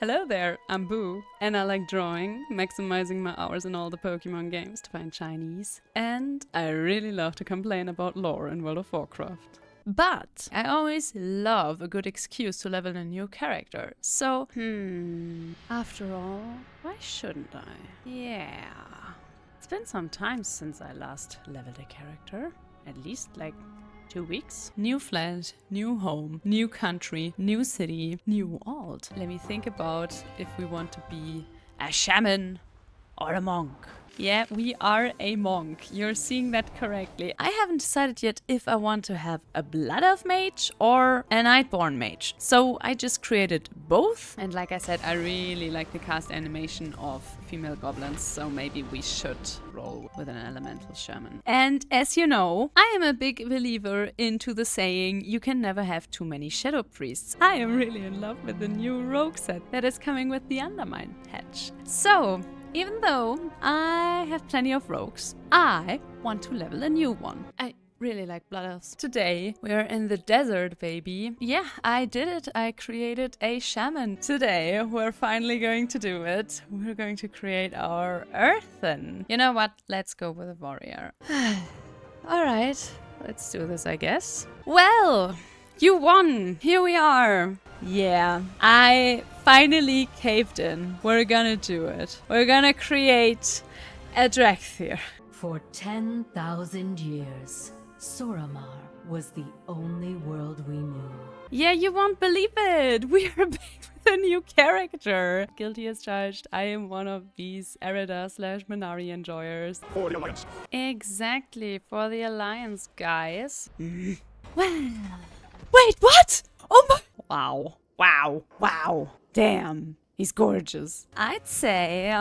Hello there, I'm Boo, and I like drawing, maximizing my hours in all the Pokemon games to find Chinese, and I really love to complain about lore in World of Warcraft. But I always love a good excuse to level a new character, so after all, why shouldn't I? Yeah. It's been some time since I last leveled a character, at least like 2 weeks. New flat, new home, new country, new city, new alt. Let me think about if we want to be a shaman or a monk. Yeah, we are a monk. You're seeing that correctly. I haven't decided yet if I want to have a Blood Elf mage or a Nightborn mage. So I just created both. And like I said, I really like the cast animation of female goblins. So maybe we should roll with an elemental shaman. And as you know, I am a big believer into the saying, you can never have too many shadow priests. I am really in love with the new rogue set that is coming with the Undermine patch. So even though I have plenty of rogues, I want to level a new one. I really like Blood Elves. Today, we're in the desert, baby. Yeah, I did it. I created a shaman. Today, we're finally going to do it. We're going to create our earthen. You know what? Let's go with a warrior. Alright, let's do this, I guess. Well, you won! Here we are! Yeah, I finally caved in. We're gonna do it. We're gonna create a Dragthyr. For 10,000 years, Soramar was the only world we knew. Yeah, you won't believe it! We are back with a new character! Guilty as charged, I am one of these Erida/Minari enjoyers. For the Alliance. Exactly, for the Alliance, guys. Well... Wait, what? Oh my... Wow. Wow. Wow. Damn. He's gorgeous. I'd say,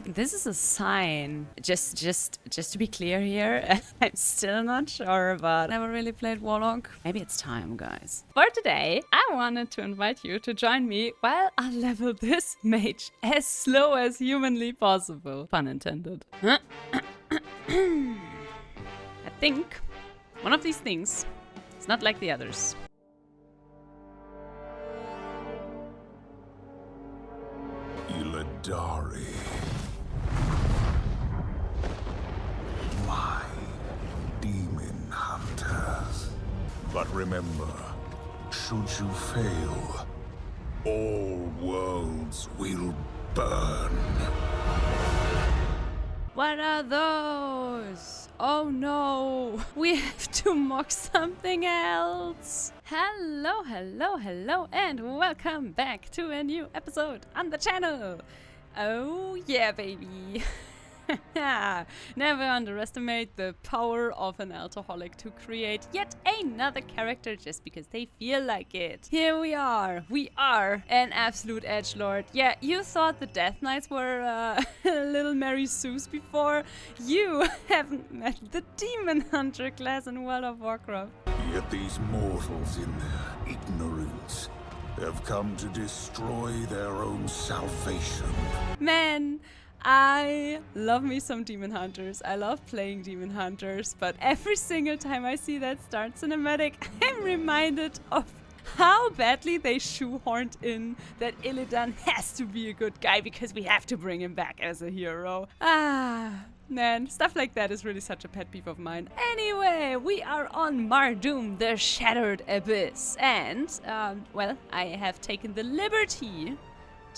this is a sign. Just to be clear here, I'm still not sure, but never really played Warlock. Maybe it's time, guys. For today, I wanted to invite you to join me while I level this mage as slow as humanly possible. Pun intended. I think one of these things is not like the others. Dari. My demon hunters. But remember, should you fail, all worlds will burn. What are those? Oh no, we have to mock something else. Hello, hello, hello, and welcome back to a new episode on the channel. Oh yeah, baby. Never underestimate the power of an alcoholic to create yet another character just because they feel like it. Here we are an absolute edgelord. Yeah, you thought the Death Knights were little Mary Sue's before. You haven't met the Demon Hunter class in World of Warcraft. Yet these mortals in their ignorance have come to destroy their own salvation. Man, I love me some Demon Hunters. I love playing Demon Hunters, but every single time I see that start cinematic, I'm reminded of how badly they shoehorned in that Illidan has to be a good guy because we have to bring him back as a hero. Man, stuff like that is really such a pet peeve of mine. Anyway, we are on Mardum, the Shattered Abyss, and, well, I have taken the liberty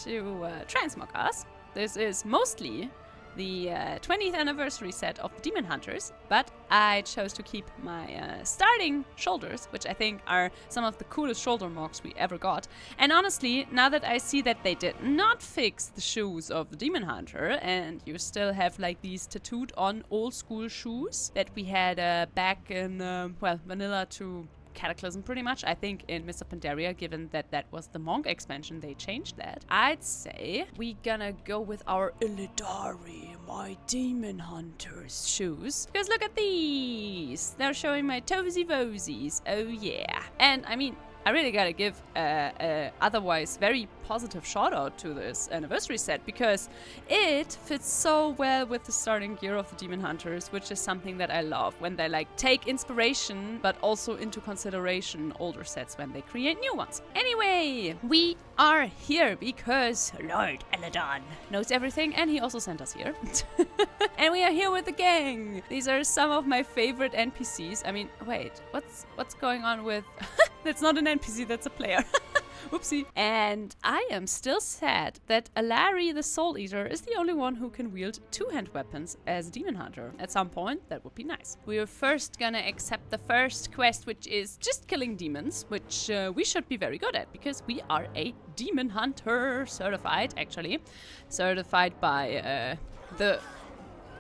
to transmog us. This is mostly the 20th anniversary set of Demon Hunters, but I chose to keep my starting shoulders, which I think are some of the coolest shoulder marks we ever got. And honestly, now that I see that they did not fix the shoes of the Demon Hunter, and you still have like these tattooed on old school shoes that we had back in, well, vanilla to Cataclysm pretty much. I think in Mist of Pandaria, given that that was the Monk expansion, they changed that. I'd say we gonna go with our Illidari, my Demon Hunter's shoes. Because look at these! They're showing my toesy-vosies. Oh yeah. And I mean, I really gotta give a otherwise very positive shout out to this anniversary set because it fits so well with the starting gear of the Demon Hunters, which is something that I love when they like take inspiration but also into consideration older sets when they create new ones. Anyway, we are here because Lord Eladon knows everything and he also sent us here. And we are here with the gang. These are some of my favorite NPCs. I mean, wait, what's going on with... That's not an NPC, that's a player. Oopsie. And I am still sad that Alari the Soul Eater is the only one who can wield two-hand weapons as a Demon Hunter. At some point, that would be nice. We are first gonna accept the first quest, which is just killing demons, which we should be very good at because we are a Demon Hunter certified, actually. Certified by the...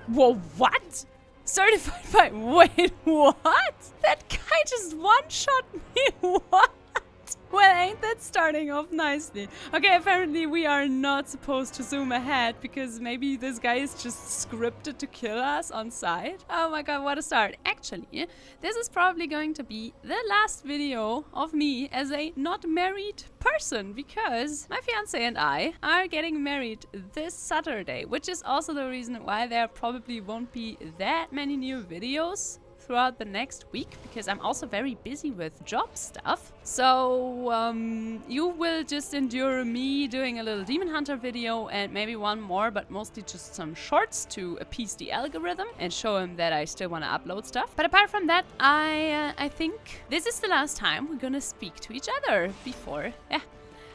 Whoa, what? Certified by... Wait, what? That guy just one-shot me, what? Well, ain't that starting off nicely? Okay, apparently we are not supposed to zoom ahead because maybe this guy is just scripted to kill us on sight. Oh my god, what a start. Actually, this is probably going to be the last video of me as a not married person because my fiance and I are getting married this Saturday, which is also the reason why there probably won't be that many new videos throughout the next week because I'm also very busy with job stuff. So you will just endure me doing a little Demon Hunter video and maybe one more, but mostly just some shorts to appease the algorithm and show him that I still want to upload stuff. But apart from that, I think this is the last time we're gonna speak to each other before,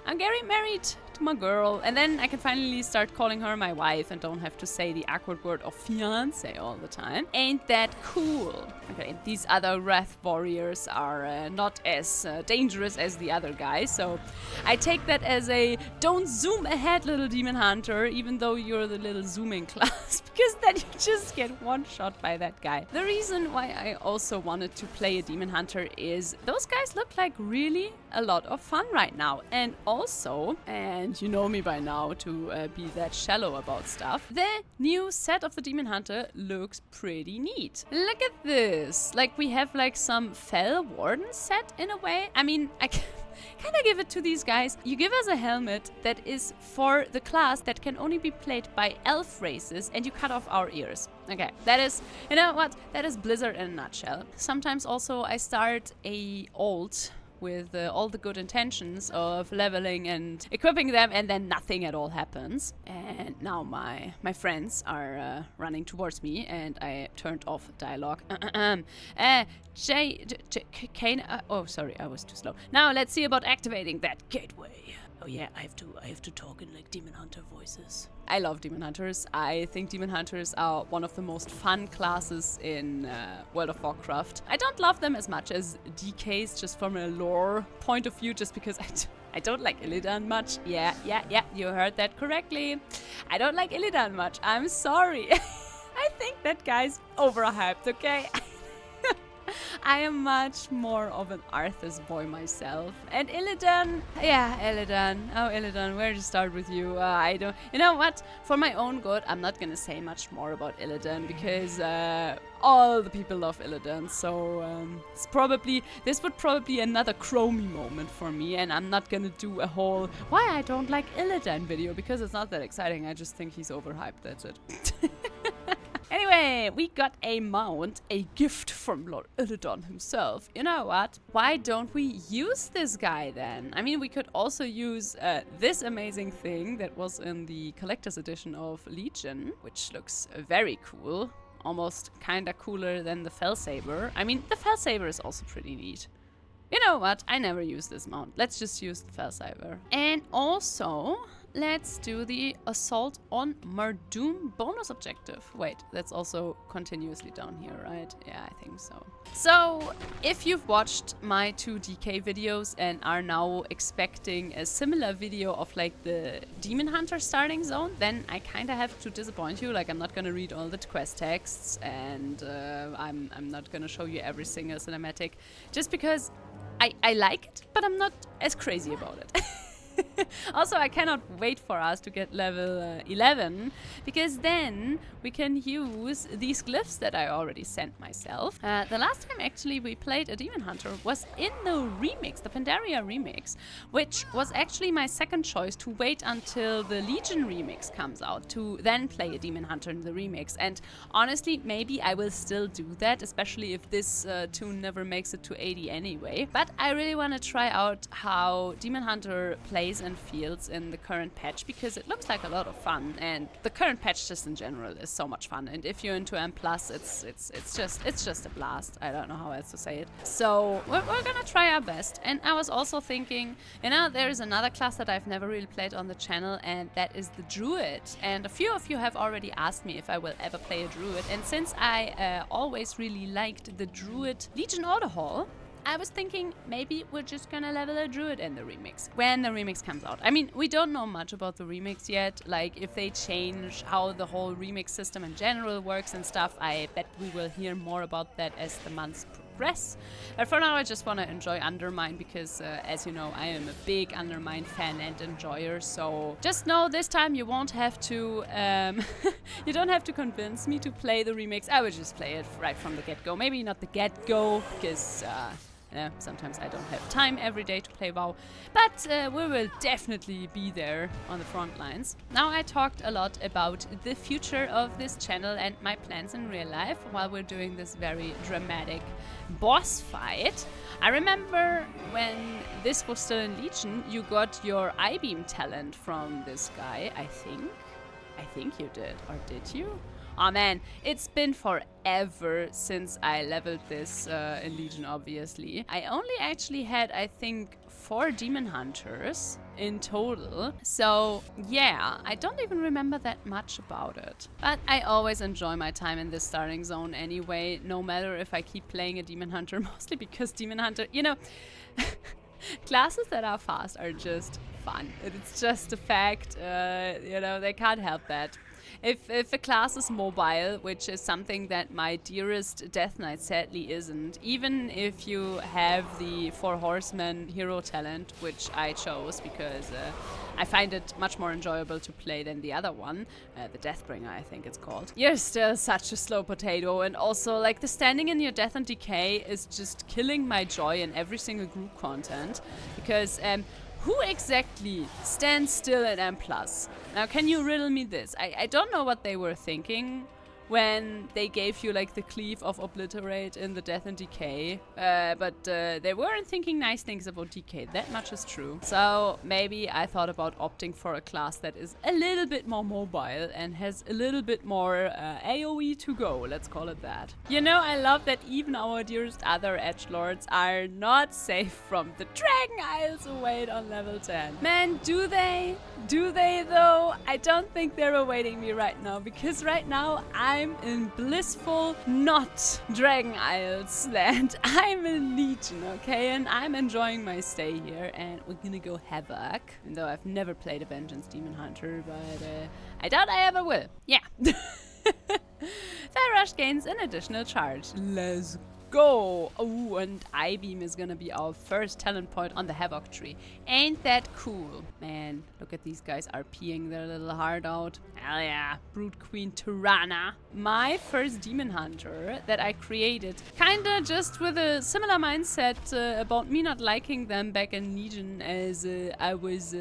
I'm getting married to my girl, and then I can finally start calling her my wife and don't have to say the awkward word of fiance all the time. Ain't that cool? Okay, these other Wrath Warriors are not as dangerous as the other guys, so I take that as a don't zoom ahead, little Demon Hunter, even though you're the little zooming class, because then you just get one shot by that guy. The reason why I also wanted to play a Demon Hunter is those guys look like really a lot of fun right now, and also, and you know me by now to be that shallow about stuff, the new set of the Demon Hunter looks pretty neat. Look at this! Like, we have like some Fell Warden set in a way. I mean, I kind of give it to these guys. You give us a helmet that is for the class that can only be played by elf races and you cut off our ears. Okay, that is, you know what? That is Blizzard in a nutshell. Sometimes also I start a ult with all the good intentions of leveling and equipping them, and then nothing at all happens. And now my friends are running towards me, and I turned off dialogue. Oh, sorry, I was too slow. Now let's see about activating that gateway. Oh yeah, I have to talk in like Demon Hunter voices. I love Demon Hunters. I think Demon Hunters are one of the most fun classes in World of Warcraft. I don't love them as much as DKs, just from a lore point of view, just because I don't like Illidan much. Yeah, you heard that correctly. I don't like Illidan much. I'm sorry. I think that guy's overhyped, okay? I am much more of an Arthas boy myself. And Illidan, yeah, Illidan. Oh, Illidan, where to start with you? I don't... You know what? For my own good, I'm not gonna say much more about Illidan because all the people love Illidan. So this would probably be another Chromie moment for me, and I'm not gonna do a whole why I don't like Illidan video because it's not that exciting. I just think he's overhyped. That's it. Anyway, we got a mount, a gift from Lord Illidan himself. You know what? Why don't we use this guy then? I mean, we could also use this amazing thing that was in the collector's edition of Legion, which looks very cool. Almost kinda cooler than the Fellsaber. I mean, the Fellsaber is also pretty neat. You know what? I never use this mount. Let's just use the Fellsaber. And also, let's do the Assault on Mardum bonus objective. Wait, that's also continuously down here, right? Yeah, I think so. So, if you've watched my 2 DK videos and are now expecting a similar video of like the Demon Hunter starting zone, then I kind of have to disappoint you. Like, I'm not gonna read all the quest texts, and I'm not gonna show you every single cinematic, just because I like it, but I'm not as crazy about it. Also, I cannot wait for us to get level 11, because then we can use these glyphs that I already sent myself. The last time actually we played a Demon Hunter was in the remix, the Pandaria remix, which was actually my second choice, to wait until the Legion remix comes out to then play a Demon Hunter in the remix. And honestly, maybe I will still do that, especially if this tune never makes it to 80 anyway. But I really want to try out how Demon Hunter plays and feels in the current patch, because it looks like a lot of fun, and the current patch just in general is so much fun. And if you're into M+, it's just a blast. I don't know how else to say it. So we're gonna try our best. And I was also thinking, you know, there is another class that I've never really played on the channel, and that is the Druid. And a few of you have already asked me if I will ever play a Druid, and since I always really liked the Druid Legion Autohaul, I was thinking maybe we're just gonna level a Druid in the remix when the remix comes out. I mean, we don't know much about the remix yet, like if they change how the whole remix system in general works and stuff. I bet we will hear more about that as the months progress. But for now, I just want to enjoy Undermine, because as you know, I am a big Undermine fan and enjoyer. So just know this time you won't have to you don't have to convince me to play the remix. I will just play it right from the get-go. Maybe not the get-go, because sometimes I don't have time every day to play WoW, but we will definitely be there on the front lines. Now, I talked a lot about the future of this channel and my plans in real life while we're doing this very dramatic boss fight. I remember when this was still in Legion, you got your I-beam talent from this guy, I think. I think you did, or did you? Oh man, it's been forever since I leveled this in Legion, obviously. I only actually had, I think, 4 Demon Hunters in total. So yeah, I don't even remember that much about it. But I always enjoy my time in this starting zone anyway, no matter if I keep playing a Demon Hunter, mostly because Demon Hunter, you know, classes that are fast are just fun. It's just a fact, you know, they can't help that. If a class is mobile, which is something that my dearest Death Knight sadly isn't, even if you have the 4 Horsemen hero talent, which I chose because I find it much more enjoyable to play than the other one, the Deathbringer I think it's called, you're still such a slow potato. And also, like, the standing in your Death and Decay is just killing my joy in every single group content, because who exactly stands still at M+? Now, can you riddle me this? I don't know what they were thinking when they gave you, like, the cleave of Obliterate in the Death and Decay. But they weren't thinking nice things about Decay, that much is true. So maybe I thought about opting for a class that is a little bit more mobile and has a little bit more AoE to go, let's call it that. You know, I love that even our dearest other edgelords are not safe from the Dragon Isles await on level 10. Man, do they? Do they though? I don't think they're awaiting me right now, because right now I'm in blissful not Dragon Isles land. I'm in Legion, okay? And I'm enjoying my stay here, and we're gonna go Havoc. Even though I've never played a Vengeance Demon Hunter, but I doubt I ever will. Yeah. Fair Rush gains an additional charge. Let's go! Oh, and I-beam is gonna be our first talent point on the Havoc tree. Ain't that cool? Man, look at these guys RPing their little heart out. Hell yeah, Brood Queen Tirana. My first Demon Hunter that I created, kinda just with a similar mindset about me not liking them back in Legion, as I was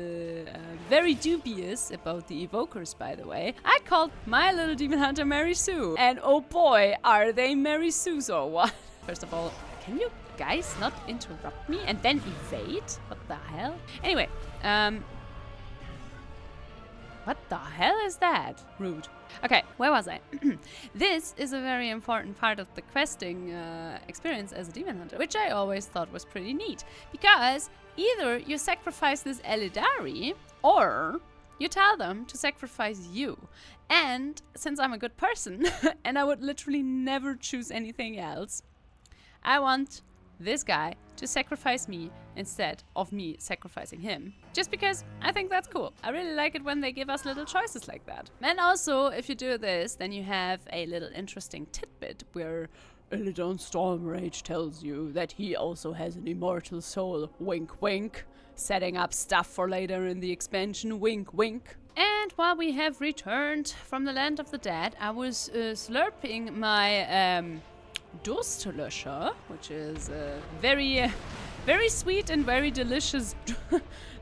very dubious about the Evokers, by the way. I called my little Demon Hunter Mary Sue. And oh boy, are they Mary Sue's or what? First of all, can you guys not interrupt me and then evade? What the hell? Anyway, what the hell is that? Rude. Okay, where was I? This is a very important part of the questing experience as a Demon Hunter, which I always thought was pretty neat. Because either you sacrifice this Elidari, or you tell them to sacrifice you. And since I'm a good person, and I would literally never choose anything else, I want this guy to sacrifice me instead of me sacrificing him. Just because I think that's cool. I really like it when they give us little choices like that. And also, if you do this, then you have a little interesting tidbit where Illidan Stormrage tells you that he also has an immortal soul. Wink, wink. setting up stuff for later in the expansion, wink wink. And while we have returned from the land of the dead, I was slurping my Durstlöscher, which is a very sweet and very delicious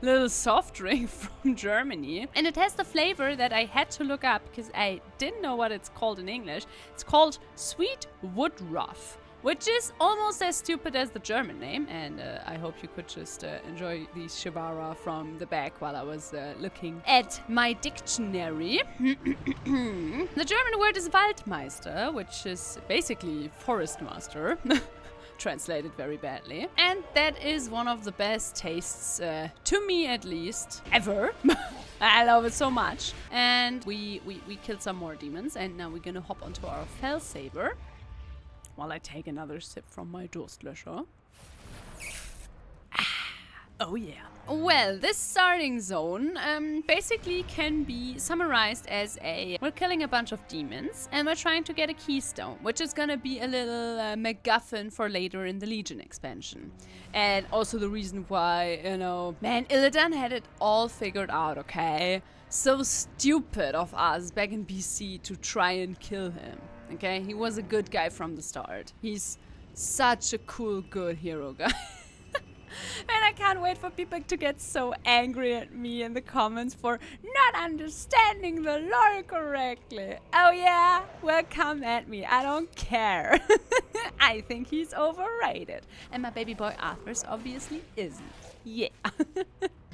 little soft drink from Germany. And it has the flavor that I had to look up because I didn't know what it's called in English. It's called Sweet Woodruff, which is almost as stupid as the German name. And I hope you could just enjoy the Shibara from the back while I was looking at my dictionary. The German word is Waldmeister, which is basically forest master. Translated very badly. And that is one of the best tastes, to me at least, ever. I love it so much. And we killed some more demons, and now we're gonna hop onto our Fell Saber while I take another sip from my Durstlöscher. Oh yeah. Well, this starting zone basically can be summarized as we're killing a bunch of demons and we're trying to get a keystone, which is gonna be a little MacGuffin for later in the Legion expansion. And also the reason why, man, Illidan had it all figured out, okay? So stupid of us back in BC to try and kill him, okay? He was a good guy from the start. He's such a cool, good hero guy. And I can't wait for people to get so angry at me in the comments for not understanding the lore correctly. Oh yeah? Well, come at me. I don't care. I think he's overrated. And my baby boy Arthur's obviously isn't. Yeah.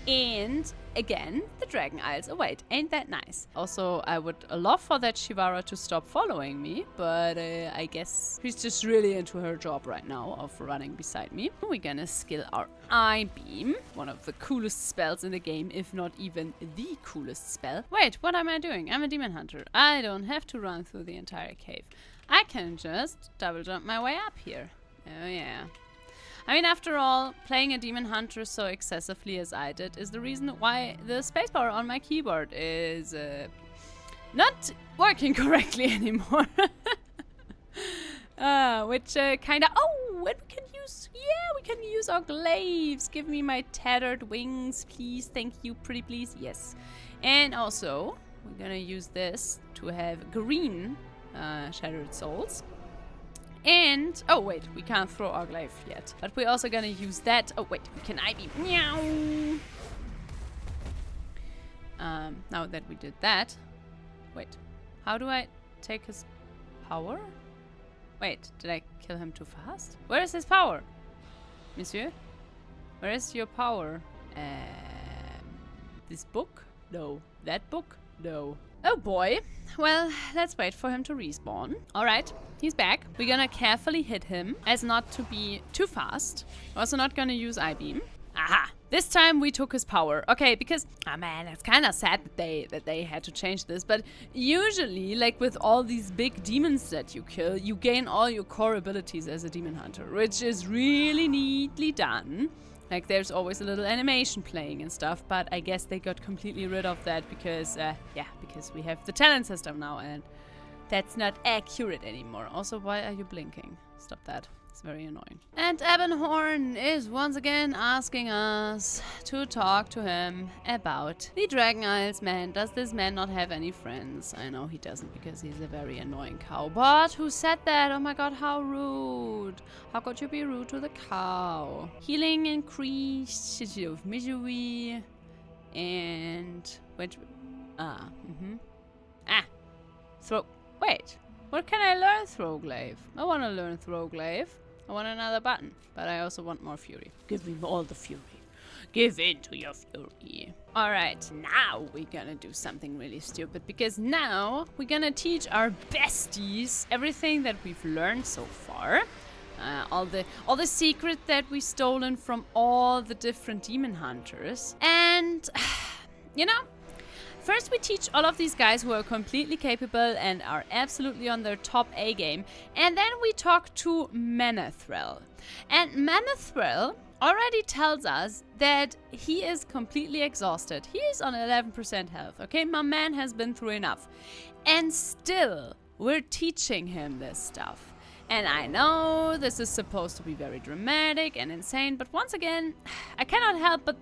And again, the Dragon Isles await. Ain't that nice? Also, I would love for that Shivara to stop following me, but I guess she's just really into her job right now of running beside me. We're gonna skill our Eye Beam, one of the coolest spells in the game, if not even the coolest spell. Wait, what am I doing? I'm a demon hunter. I don't have to run through the entire cave. I can just double jump my way up here. Oh yeah. I mean, after all, playing a demon hunter so excessively as I did is the reason why the spacebar on my keyboard is not working correctly anymore. Which kinda... Oh, and we can use... Yeah, we can use our glaives. Give me my tattered wings, please. Thank you, pretty please. Yes. And also, we're gonna use this to have green shattered souls. And, oh wait, we can't throw our glaive yet. But we're also gonna use that. Oh wait, we can Ivy. Meow. Now that we did that. Wait, how do I take his power? Wait, did I kill him too fast? Where is his power? Monsieur? Where is your power? This book? No. That book? No. Oh boy. Well, let's wait for him to respawn. Alright, he's back. We're gonna carefully hit him as not to be too fast. Also not gonna use I-beam. Aha! This time we took his power. Okay, because, oh man, it's kind of sad that they had to change this. But usually, like with all these big demons that you kill, you gain all your core abilities as a demon hunter, which is really neatly done. Like, there's always a little animation playing and stuff, but I guess they got completely rid of that because, because we have the talent system now, and that's not accurate anymore. Also, why are you blinking? Stop that. It's very annoying. And Ebonhorn is once again asking us to talk to him about the Dragon Isles. Man, does this man not have any friends? I know he doesn't because he's a very annoying cow. But who said that? Oh my god, how rude. How could you be rude to the cow? Healing increased of misery. And... which... Throw... Wait. What can I learn Throwglaive? I want to learn Throwglaive. I want another button, but I also want more fury. Give me all the fury. Give in to your fury. Alright, now we're gonna do something really stupid, because now we're gonna teach our besties everything that we've learned so far. All the secret that we stolen from all the different demon hunters. And, you know, first we teach all of these guys who are completely capable and are absolutely on their top A game. And then we talk to Manathrel. And Manathrel already tells us that he is completely exhausted. He is on 11% health, okay? My man has been through enough. And still, we're teaching him this stuff. And I know this is supposed to be very dramatic and insane, but once again, I cannot help but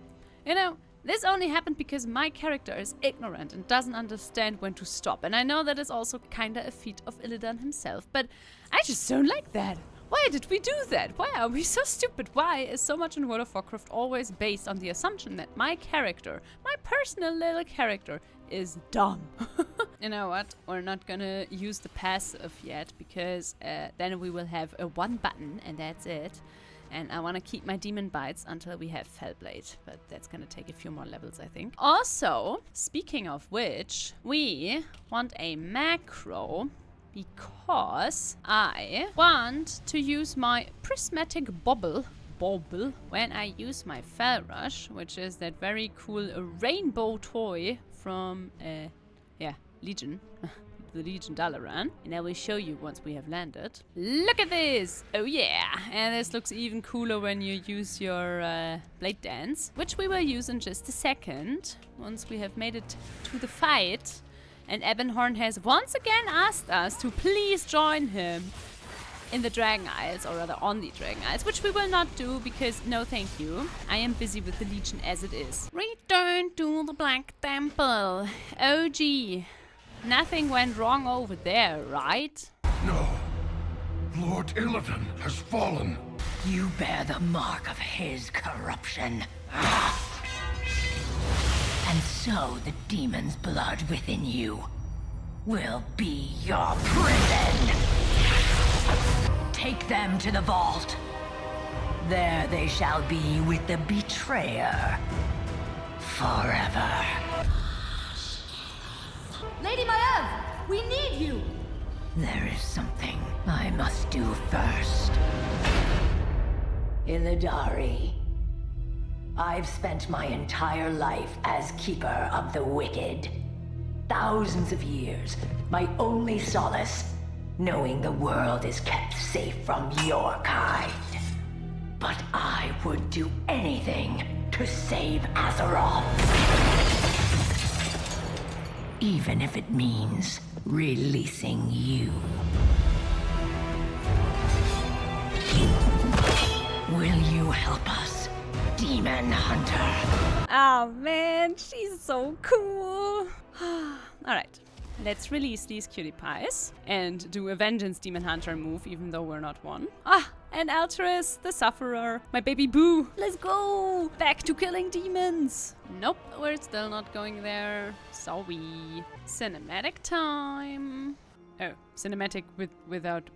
You know, this only happened because my character is ignorant and doesn't understand when to stop. And I know that is also kinda a feat of Illidan himself, but I just don't like that. Why did we do that? Why are we so stupid? Why is so much in World of Warcraft always based on the assumption that my character, my personal little character, is dumb? You know what? We're not gonna use the passive yet because then we will have a one button and that's it. And I want to keep my demon bites until we have Fellblade, but that's gonna take a few more levels, I think. Also, speaking of which, we want a macro because I want to use my prismatic bauble when I use my Fell Rush, which is that very cool rainbow toy from Legion. The Legion Dalaran, and I will show you once we have landed. Look at this! Oh yeah! And this looks even cooler when you use your blade dance, which we will use in just a second, once we have made it to the fight. And Ebonhorn has once again asked us to please join him in the Dragon Isles, or rather on the Dragon Isles, which we will not do because no thank you. I am busy with the Legion as it is. Return to the Black Temple. Oh gee. Nothing went wrong over there, right? No. Lord Illidan has fallen. You bear the mark of his corruption. And so the demon's blood within you will be your prison. Take them to the vault. There they shall be with the betrayer forever. Lady Maiev, we need you! There is something I must do first. Illidari, I've spent my entire life as Keeper of the Wicked. Thousands of years, my only solace, knowing the world is kept safe from your kind. But I would do anything to save Azeroth. Even if it means releasing you. Will you help us, Demon Hunter? Oh man, she's so cool. Alright, let's release these cutie pies and do a Vengeance Demon Hunter move, even though we're not one. And Altruis, the Sufferer, my baby Boo. Let's go! Back to killing demons! Nope, we're still not going there. Sorry. Cinematic time. Oh, cinematic without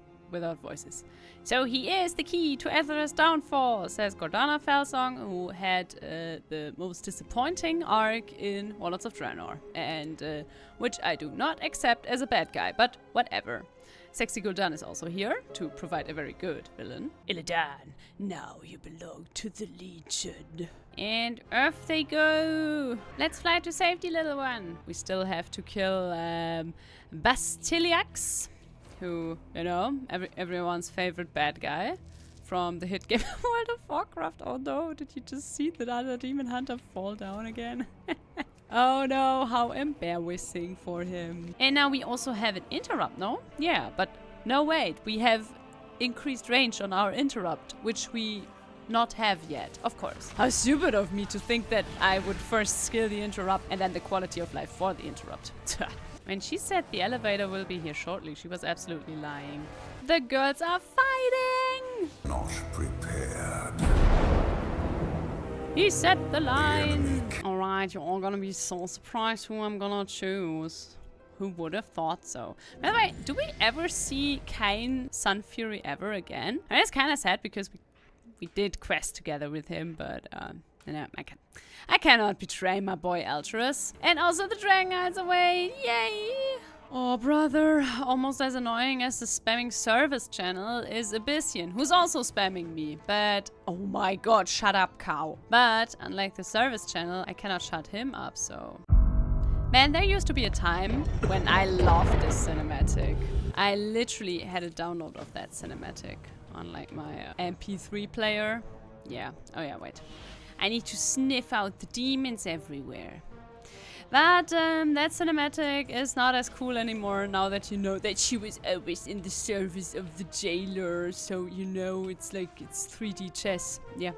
voices. So he is the key to Azeroth's downfall, says Gordana Felsong, who had the most disappointing arc in Warlords of Draenor, and which I do not accept as a bad guy, but whatever. Sexy Gul'dan is also here to provide a very good villain. Illidan, now you belong to the Legion. And off they go. Let's fly to safety, little one. We still have to kill Bastiliax, who, you know, everyone's favorite bad guy from the hit game World of Warcraft. Oh no, did you just see that other Demon Hunter fall down again? Oh no, how embarrassing for him. And now we also have an interrupt, no? Yeah, but no wait, we have increased range on our interrupt, which we not have yet, of course. How stupid of me to think that I would first skill the interrupt and then the quality of life for the interrupt. When she said the elevator will be here shortly, she was absolutely lying. The girls are fighting! Not prepared. He set the line. Alright, you're all gonna be so surprised who I'm gonna choose. Who would have thought so? By the way, do we ever see Kain Sunfury ever again? I mean, it's kind of sad because we did quest together with him, but you know, I cannot betray my boy Altruis. And also the Dragon Isles away, yay! Oh brother, almost as annoying as the spamming service channel is Abyssian, who's also spamming me. But, oh my god, shut up, cow. But, unlike the service channel, I cannot shut him up, so... Man, there used to be a time when I loved this cinematic. I literally had a download of that cinematic on like my MP3 player. Yeah, oh yeah, wait. I need to sniff out the demons everywhere. But that cinematic is not as cool anymore now that you know that she was always in the service of the jailer. So, you know, it's like, it's 3D chess. Yeah,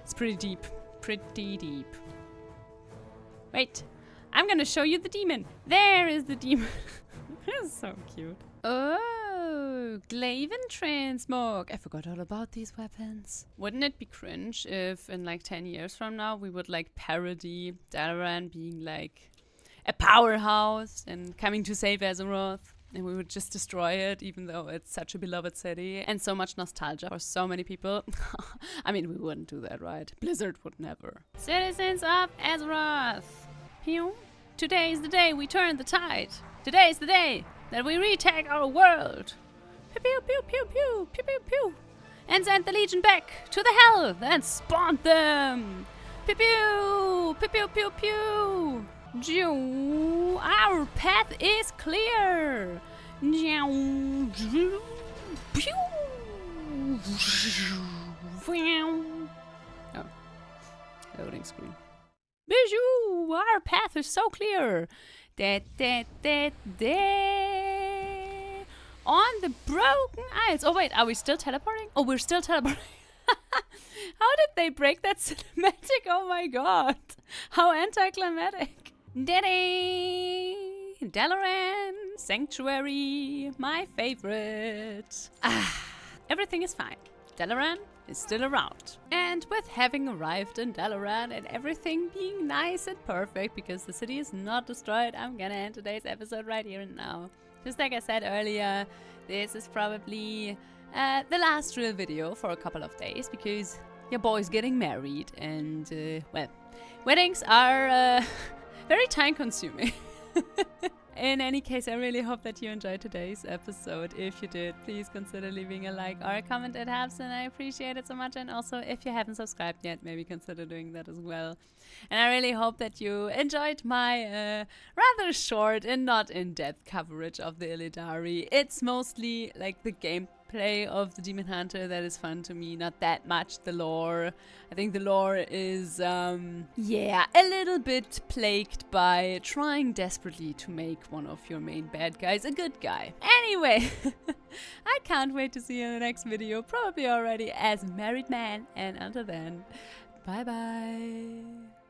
it's pretty deep. Pretty deep. Wait, I'm gonna show you the demon. There is the demon. It's so cute. Oh, Glaven Transmog. I forgot all about these weapons. Wouldn't it be cringe if in like 10 years from now we would like parody Dalaran being like a powerhouse and coming to save Azeroth? And we would just destroy it, even though it's such a beloved city and so much nostalgia for so many people. I mean, we wouldn't do that, right? Blizzard would never. Citizens of Azeroth. Pew. Today is the day we turn the tide. Today is the day that we retake our world. Pew pew pew pew pew pew pew pew. And send the Legion back to the hell and spawn them. Pew pew pew pew pew pew. Our path is clear. Oh, loading screen. Bijou, our path is so clear. On the broken ice. Oh wait, are we still teleporting? Oh, we're still teleporting. How did they break that cinematic? Oh my god. How anticlimactic. Dalaran, Sanctuary, my favorite. Everything is fine. Dalaran is still around. And with having arrived in Dalaran and everything being nice and perfect because the city is not destroyed, I'm gonna end today's episode right here and now. Just like I said earlier, this is probably the last real video for a couple of days because your boy's getting married and, well, weddings are very time consuming. In any case, I really hope that you enjoyed today's episode. If you did, please consider leaving a like or a comment. It helps and I appreciate it so much. And also, if you haven't subscribed yet, maybe consider doing that as well. And I really hope that you enjoyed my rather short and not in-depth coverage of the Illidari. It's mostly like the gameplay of the Demon Hunter that is fun to me, not that much the lore. I think the lore is, yeah, a little bit plagued by trying desperately to make one of your main bad guys a good guy. Anyway, I can't wait to see you in the next video, probably already as a married man. And until then, bye bye.